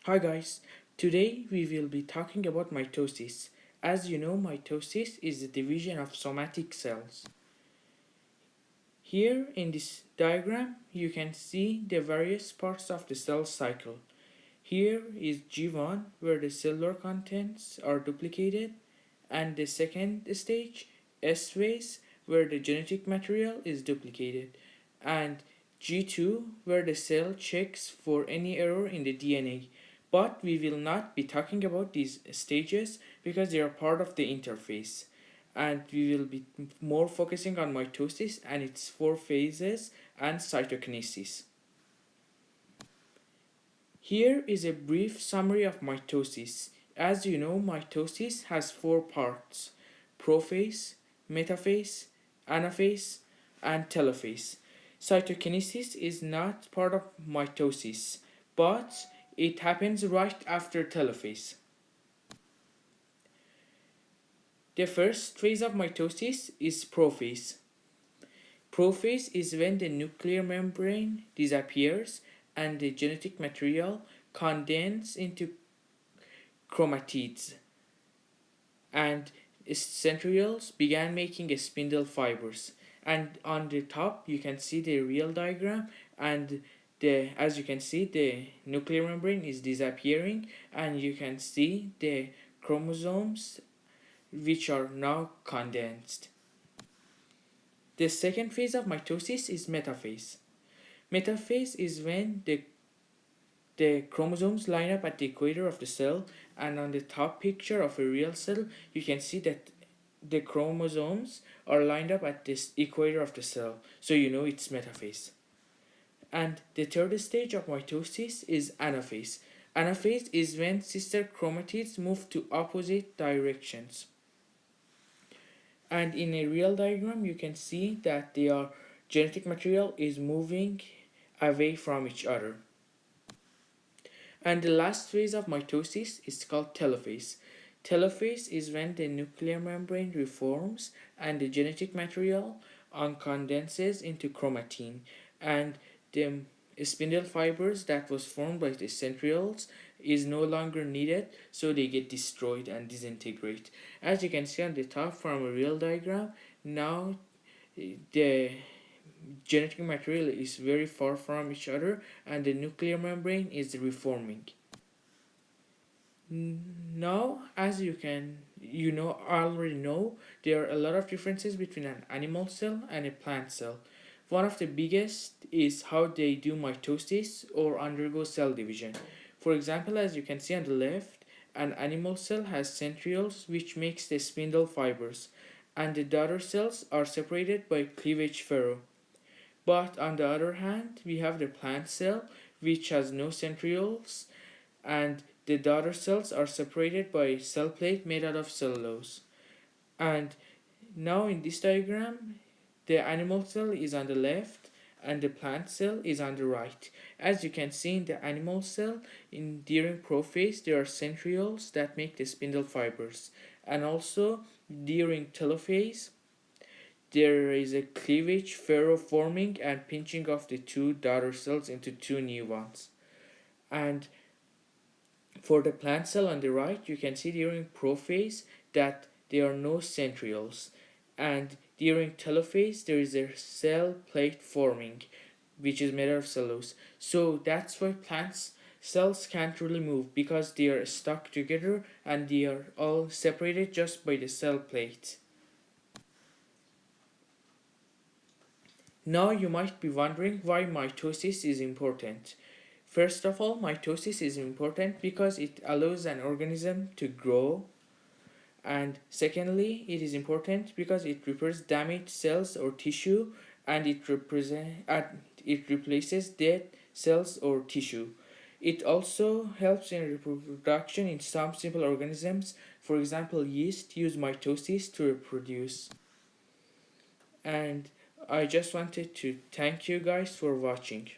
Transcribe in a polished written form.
Hi guys, today we will be talking about mitosis. As you know, mitosis is the division of somatic cells. Here in this diagram, you can see the various parts of the cell cycle. Here is G1 where the cellular contents are duplicated, and the second stage, S phase, where the genetic material is duplicated, and G2 where the cell checks for any error in the DNA. But we will not be talking about these stages because they are part of the interface. And we will be more focusing on mitosis and its four phases and cytokinesis. Here is a brief summary of mitosis. As you know, mitosis has four parts: prophase, metaphase, anaphase, and telophase. Cytokinesis is not part of mitosis, but it happens right after telophase. The first phase of mitosis is prophase. Prophase is when the nuclear membrane disappears and the genetic material condenses into chromatids, and centrioles began making spindle fibers. And on the top you can see the real diagram, and as you can see, the nuclear membrane is disappearing and you can see the chromosomes which are now condensed. The second phase of mitosis is metaphase. Metaphase is when the chromosomes line up at the equator of the cell, and on the top picture of a real cell you can see that the chromosomes are lined up at this equator of the cell, so you know it's metaphase. And the third stage of mitosis is anaphase. Anaphase is when sister chromatids move to opposite directions. And in a real diagram you can see that their genetic material is moving away from each other. And the last phase of mitosis is called telophase. Telophase is when the nuclear membrane reforms and the genetic material uncondenses into chromatin, and the spindle fibers that was formed by the centrioles is no longer needed, so they get destroyed and disintegrate. As you can see on the top from a real diagram, now the genetic material is very far from each other and the nuclear membrane is reforming. Now, as already know, there are a lot of differences between an animal cell and a plant cell. One of the biggest is how they do mitosis or undergo cell division. For example, as you can see on the left, an animal cell has centrioles which makes the spindle fibers, and the daughter cells are separated by cleavage furrow. But on the other hand, we have the plant cell which has no centrioles, and the daughter cells are separated by a cell plate made out of cellulose. And now in this diagram, the animal cell is on the left and the plant cell is on the right. As you can see in the animal cell, during prophase there are centrioles that make the spindle fibers, and also during telophase there is a cleavage furrow forming and pinching of the two daughter cells into two new ones. And for the plant cell on the right, you can see during prophase that there are no centrioles, and during telophase there is a cell plate forming which is made out of cellulose. So that's why plants cells can't really move, because they are stuck together and they are all separated just by the cell plate. Now you might be wondering why mitosis is important. First of all, mitosis is important because it allows an organism to grow, and secondly, it is important because it repairs damaged cells or tissue, and it replaces dead cells or tissue. It also helps in reproduction in some simple organisms. For example, yeast use mitosis to reproduce. And I just wanted to thank you guys for watching.